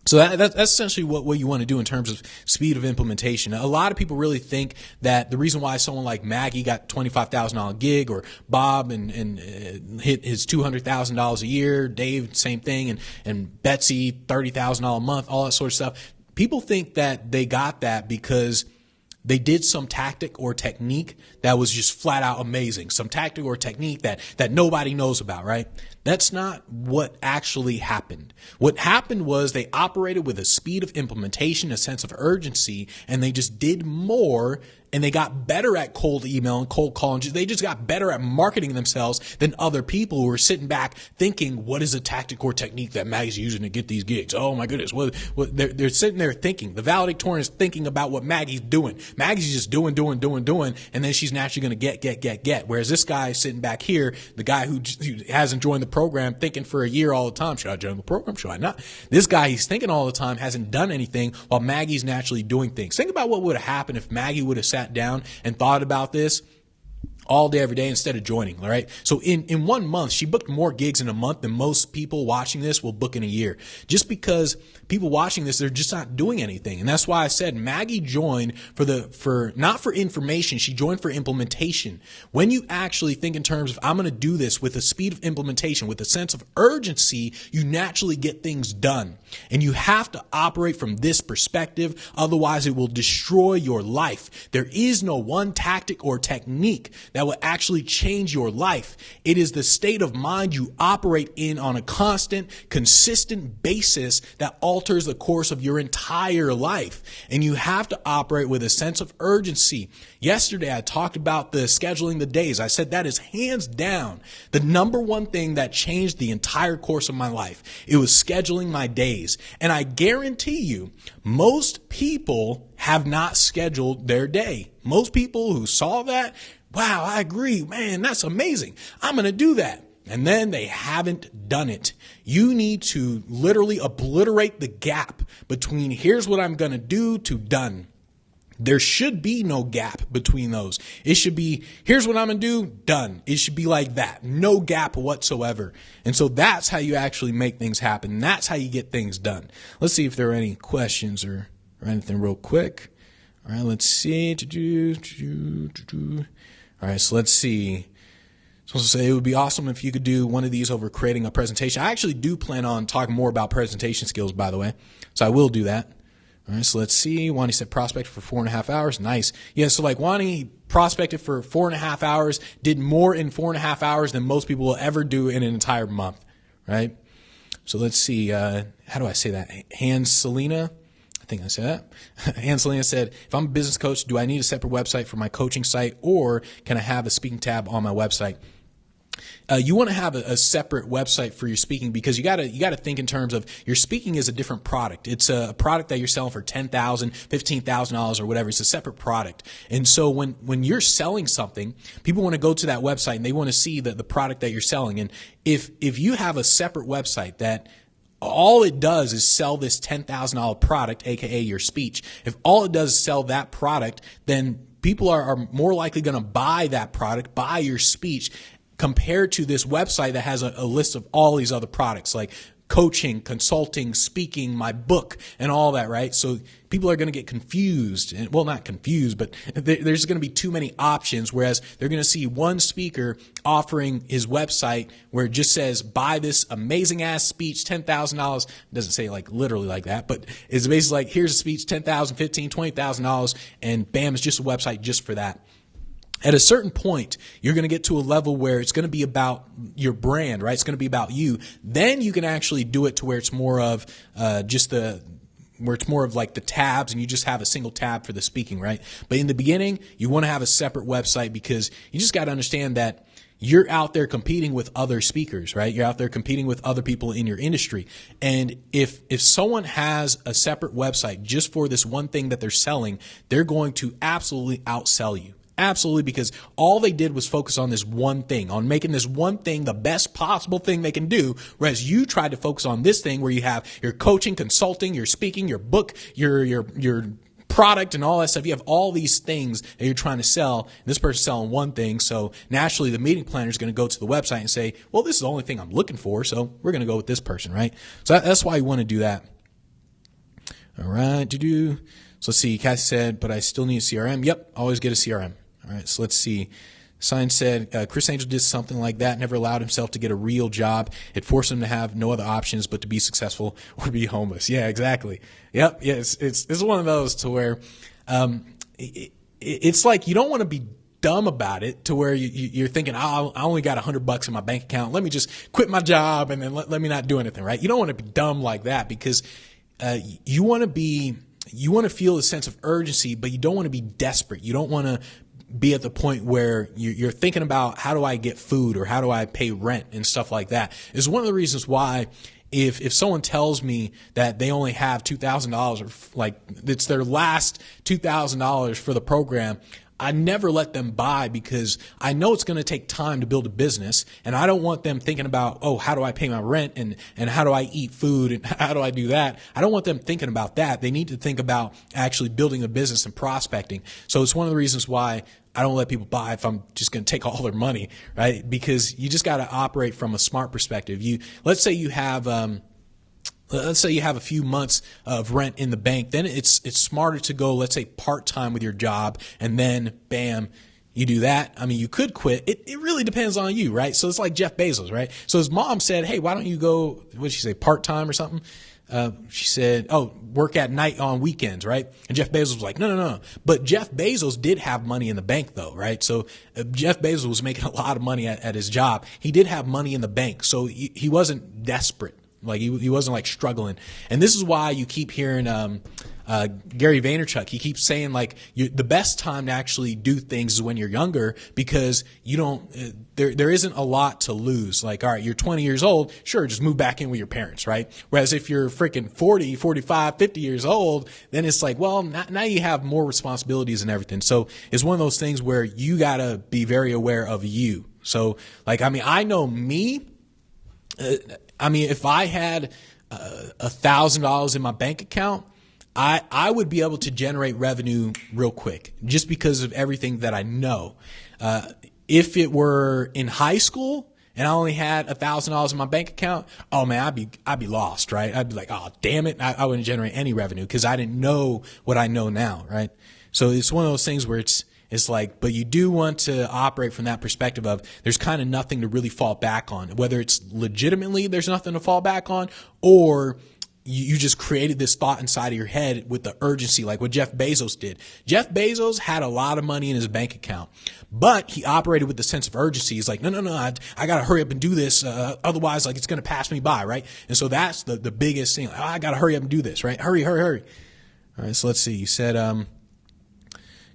So that's essentially what you want to do in terms of speed of implementation. A lot of people really think that the reason why someone like Maggie got $25,000 gig, or Bob and hit his $200,000 a year, Dave, same thing, and Betsy, $30,000 a month, all that sort of stuff. People think that they got that because they did some tactic or technique that was just flat out amazing. Some tactic or technique that nobody knows about, right? That's not what actually happened. What happened was they operated with a speed of implementation, a sense of urgency, and they just did more, and they got better at cold email and cold calling. They just got better at marketing themselves than other people who were sitting back thinking, what is a tactic or technique that Maggie's using to get these gigs? Oh my goodness. They're sitting there thinking. The valedictorian is thinking about what Maggie's doing. Maggie's just doing, and then she's naturally going to get. Whereas this guy sitting back here, the guy who hasn't joined the program, thinking for a year all the time, should I join the program? Should I not? This guy, he's thinking all the time, hasn't done anything, while Maggie's naturally doing things. Think about what would have happened if Maggie would have sat down and thought about this all day, every day, instead of joining. All right. So in 1 month, she booked more gigs in a month than most people watching this will book in a year. Just because people watching this, they're just not doing anything. And that's why I said Maggie joined for not for information. She joined for implementation. When you actually think in terms of, I'm going to do this with a speed of implementation, with a sense of urgency, you naturally get things done. And you have to operate from this perspective. Otherwise, it will destroy your life. There is no one tactic or technique that will actually change your life. It is the state of mind you operate in on a constant, consistent basis that alters the course of your entire life. And you have to operate with a sense of urgency. Yesterday, I talked about the scheduling the days. I said that is hands down the number one thing that changed the entire course of my life. It was scheduling my days. And I guarantee you, most people have not scheduled their day. Most people who saw that, wow, I agree, man, that's amazing. I'm going to do that. And then they haven't done it. You need to literally obliterate the gap between here's what I'm going to do to done. There should be no gap between those. It should be, here's what I'm going to do, done. It should be like that. No gap whatsoever. And so that's how you actually make things happen. That's how you get things done. Let's see if there are any questions or anything real quick. All right, let's see. All right, so let's see. So say it would be awesome if you could do one of these over creating a presentation. I actually do plan on talking more about presentation skills, by the way. So I will do that. All right, so let's see. Wani said prospect for 4.5 hours. Nice. Yeah, so like Wani prospected for 4.5 hours, did more in 4.5 hours than most people will ever do in an entire month, right? So let's see. How do I say that? Hans Selena. I think I said that. Hans Selena said, if I'm a business coach, do I need a separate website for my coaching site, or can I have a speaking tab on my website? You want to have a separate website for your speaking, because you got to think in terms of your speaking is a different product. It's a product that you're selling for $10,000, $15,000 or whatever. It's a separate product. And so when you're selling something, people want to go to that website and they want to see the product that you're selling. And if you have a separate website that all it does is sell this $10,000 product, aka your speech, if all it does is sell that product, then people are more likely going to buy that product, buy your speech, compared to this website that has a list of all these other products like coaching, consulting, speaking, my book, and all that, right? So people are going to get confused. And, well, not confused, but there's going to be too many options, whereas they're going to see one speaker offering his website where it just says, buy this amazing-ass speech, $10,000. It doesn't say like literally like that, but it's basically like, here's a speech, $10,000, $15,000, $20,000, and bam, it's just a website just for that. At a certain point, you're going to get to a level where it's going to be about your brand, right? It's going to be about you. Then you can actually do it to where it's more of where it's more of like the tabs, and you just have a single tab for the speaking, right? But in the beginning, you want to have a separate website, because you just got to understand that you're out there competing with other speakers, right? You're out there competing with other people in your industry. And if someone has a separate website just for this one thing that they're selling, they're going to absolutely outsell you. Absolutely, because all they did was focus on this one thing, on making this one thing the best possible thing they can do, whereas you tried to focus on this thing where you have your coaching, consulting, your speaking, your book, your product, and all that stuff. You have all these things that you're trying to sell. This person's selling one thing, so naturally the meeting planner is going to go to the website and say, well, this is the only thing I'm looking for, so we're going to go with this person, right? So that's why you want to do that. All right, so let's see. Cassie said, but I still need a CRM. Yep, always get a CRM. All right, so let's see. Sign said, Chris Angel did something like that, never allowed himself to get a real job. It forced him to have no other options but to be successful or be homeless. Yeah, exactly. Yep, yeah, it's one of those to where it's like you don't want to be dumb about it to where you're thinking, oh, I only got $100 in my bank account. Let me just quit my job and then let me not do anything, right? You don't want to be dumb like that, because you want to feel a sense of urgency, but you don't want to be desperate. You don't want to be at the point where you're thinking about, how do I get food, or how do I pay rent and stuff like that. It's one of the reasons why if someone tells me that they only have $2,000, or like it's their last $2,000 for the program, I never let them buy, because I know it's going to take time to build a business, and I don't want them thinking about, oh, how do I pay my rent, and how do I eat food, and how do I do that? I don't want them thinking about that. They need to think about actually building a business and prospecting. So it's one of the reasons why I don't let people buy if I'm just going to take all their money, right? Because you just got to operate from a smart perspective. Let's say you have a few months of rent in the bank, then it's smarter to go, let's say, part-time with your job, and then bam, You do that. I mean, you could quit. It really depends on you, right? So it's like Jeff Bezos, right? So his mom said, hey, why don't you go, what did she say, part-time or something? She said, oh, work at night on weekends, right? And Jeff Bezos was like, no. But Jeff Bezos did have money in the bank though, right? So Jeff Bezos was making a lot of money at his job. He did have money in the bank. So he wasn't desperate. Like he wasn't like struggling. And this is why you keep hearing, Gary Vaynerchuk, he keeps saying like the best time to actually do things is when you're younger, because you don't, there isn't a lot to lose. Like, all right, you're 20 years old. Sure. Just move back in with your parents, right? Whereas if you're freaking 40, 45, 50 years old, then it's like, well, now you have more responsibilities and everything. So it's one of those things where you gotta be very aware of you. So like, I mean, I know me, if I had $1,000 in my bank account, I would be able to generate revenue real quick just because of everything that I know. If it were in high school and I only had $1,000 in my bank account, oh man, I'd be lost, right? I'd be like, oh damn it, I wouldn't generate any revenue because I didn't know what I know now, right? So it's one of those things where it's like, but you do want to operate from that perspective of there's kind of nothing to really fall back on, whether it's legitimately there's nothing to fall back on, or you just created this thought inside of your head with the urgency, like what Jeff Bezos did. Jeff Bezos had a lot of money in his bank account, but he operated with the sense of urgency. He's like, no, I got to hurry up and do this. Otherwise, like, it's going to pass me by, right? And so that's the biggest thing. Like, I got to hurry up and do this, right? Hurry. All right, so let's see. You said,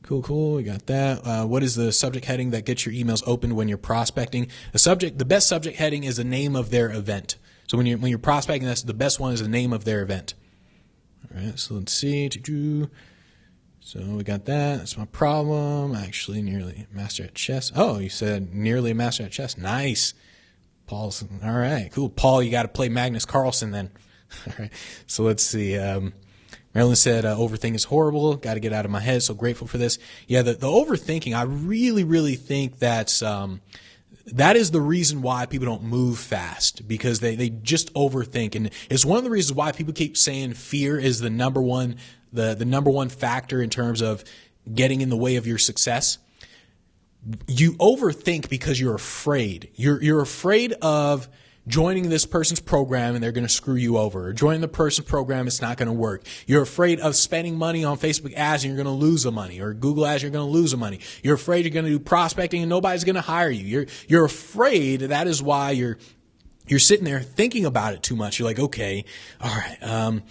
Cool. We got that. What is the subject heading that gets your emails opened when you're prospecting? The best subject heading is the name of their event. So when you're prospecting, that's the best one is the name of their event. All right. So let's see. So we got that. That's my problem. Actually, nearly a master at chess. Oh, you said nearly a master at chess. Nice. Paul's all right. Cool. Paul, you got to play Magnus Carlsen then. All right. So let's see. Marilyn said, overthinking is horrible. Got to get out of my head. So grateful for this. Yeah, the overthinking, I really think that is the reason why people don't move fast, because they just overthink. And it's one of the reasons why people keep saying fear is the number one factor in terms of getting in the way of your success. You overthink because you're afraid. You're afraid of joining this person's program and they're going to screw you over, or joining the person's program, it's not going to work. You're afraid of spending money on Facebook ads and you're going to lose the money, or Google ads, you're going to lose the money. You're afraid you're going to do prospecting and nobody's going to hire you. You're afraid. That is why you're sitting there thinking about it too much. You're like, okay, all right.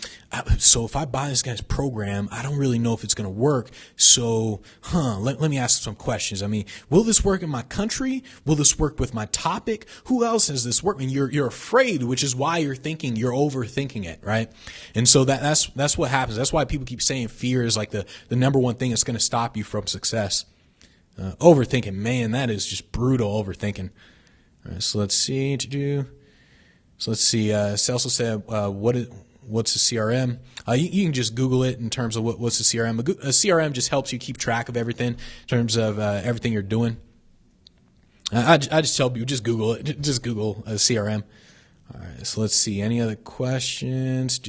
So if I buy this guy's program, I don't really know if it's going to work. So, let me ask some questions. I mean, will this work in my country? Will this work with my topic? Who else has this worked? And you're afraid, which is why you're overthinking it, right? And so that's what happens. That's why people keep saying fear is like the number one thing that's going to stop you from success. Overthinking, man, that is just brutal overthinking. All right, so let's see Celso said, what's a CRM? You can just Google it in terms of what's a CRM. A CRM just helps you keep track of everything in terms of everything you're doing. I just tell people, just Google it. Just Google a CRM. All right, so let's see. Any other questions?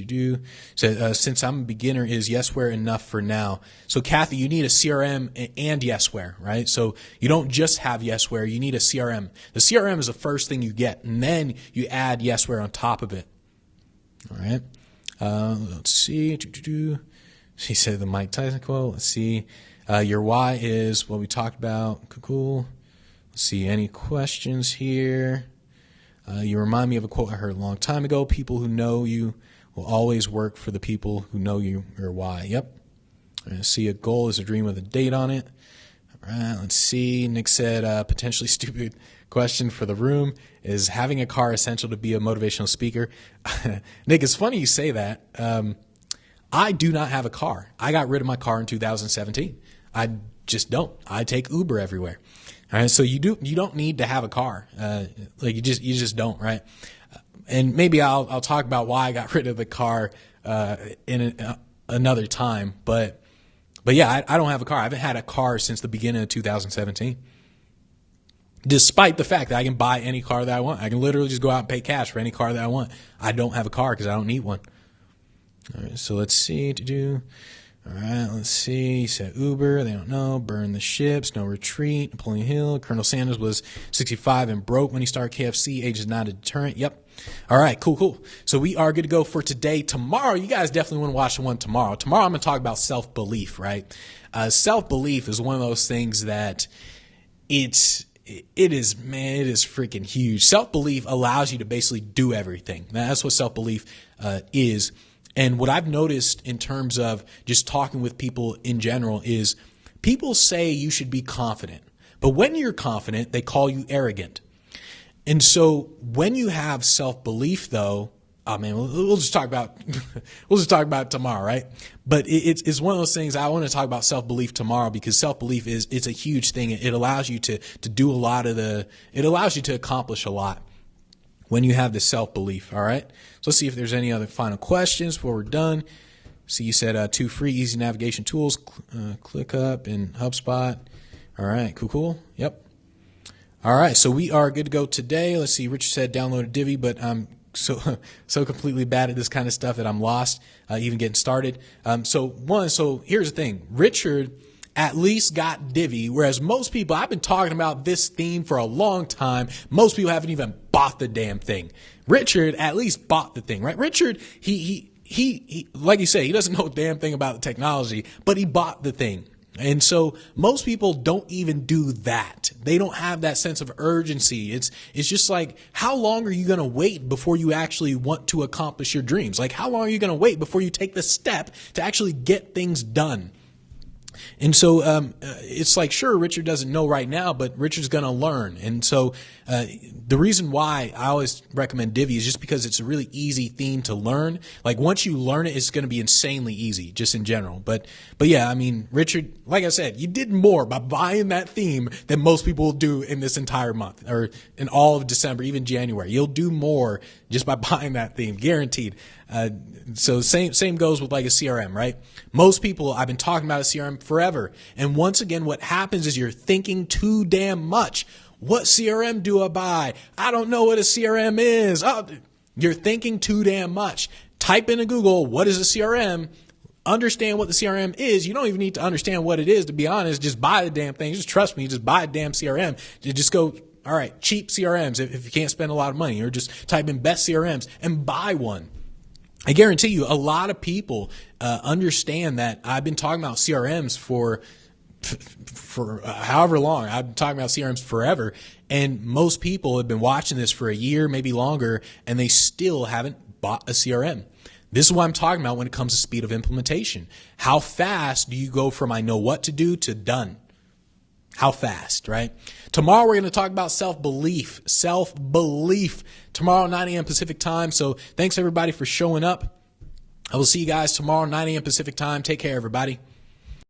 So, since I'm a beginner, is Yesware enough for now? So, Kathy, you need a CRM and Yesware, right? So, you don't just have Yesware, you need a CRM. The CRM is the first thing you get, and then you add Yesware on top of it. All right. Let's see. He said the Mike Tyson quote. Let's see. Your why is what we talked about. Cool. Let's see. Any questions here? You remind me of a quote I heard a long time ago. People who know you will always work for the people who know you or why. Yep. I see a goal is a dream with a date on it. All right, let's see. Nick said, potentially stupid question for the room. Is having a car essential to be a motivational speaker? Nick, it's funny you say that. I do not have a car. I got rid of my car in 2017. I just don't. I take Uber everywhere. All right, so you don't need to have a car. Like you just don't, right? And maybe I'll talk about why I got rid of the car in another time. But yeah, I don't have a car. I haven't had a car since the beginning of 2017. Despite the fact that I can buy any car that I want. I can literally just go out and pay cash for any car that I want. I don't have a car because I don't need one. All right, so let's see. All right, let's see. He said Uber, they don't know. Burn the ships, no retreat. Napoleon Hill. Colonel Sanders was 65 and broke when he started KFC. Age is not a deterrent. Yep. All right, cool. So we are good to go for today. Tomorrow, you guys definitely want to watch the one tomorrow. Tomorrow, I'm going to talk about self-belief, right? Self-belief is one of those things that it is freaking huge. Self-belief allows you to basically do everything. That's what self-belief is. And what I've noticed in terms of just talking with people in general is people say you should be confident. But when you're confident, they call you arrogant. And so when you have self-belief, though, oh man, we'll just talk about it tomorrow, right? But it's one of those things. I want to talk about self-belief tomorrow because self-belief it's a huge thing. It allows you to do a lot of it allows you to accomplish a lot when you have the self-belief. All right. So let's see if there's any other final questions before we're done. See, you said 2 free easy navigation tools, ClickUp and HubSpot. All right, cool. Yep. All right, so we are good to go today. Let's see. Richard said download a Divi, but I'm so completely bad at this kind of stuff that I'm lost even getting started. So here's the thing. Richard at least got Divi, whereas most people, I've been talking about this theme for a long time. Most people haven't even bought the damn thing. Richard at least bought the thing, right? Richard, he like you say, he doesn't know a damn thing about the technology, but he bought the thing. And so most people don't even do that. They don't have that sense of urgency. It's just like, how long are you going to wait before you actually want to accomplish your dreams? Like, how long are you going to wait before you take the step to actually get things done? And so it's like, sure, Richard doesn't know right now, but Richard's going to learn. And so the reason why I always recommend Divi is just because it's a really easy theme to learn. Like once you learn it, it's going to be insanely easy just in general. But yeah, I mean, Richard, like I said, you did more by buying that theme than most people will do in this entire month or in all of December, even January. You'll do more just by buying that theme, guaranteed. So same goes with like a CRM, right? Most people, I've been talking about a CRM forever. And once again, what happens is you're thinking too damn much. What CRM do I buy? I don't know what a CRM is. Oh, you're thinking too damn much. Type into Google, what is a CRM? Understand what the CRM is. You don't even need to understand what it is, to be honest. Just buy the damn thing. Just trust me. Just buy a damn CRM. You just go, all right, cheap CRMs if you can't spend a lot of money, or just type in best CRMs and buy one. I guarantee you a lot of people understand that I've been talking about CRMs for however long. I've been talking about CRMs forever, and most people have been watching this for a year, maybe longer, and they still haven't bought a CRM. This is what I'm talking about when it comes to speed of implementation. How fast do you go from I know what to do to done? How fast, right? Tomorrow we're going to talk about self-belief. Tomorrow, 9 a.m. Pacific time. So thanks everybody for showing up. I will see you guys tomorrow, 9 a.m. Pacific time. Take care, everybody.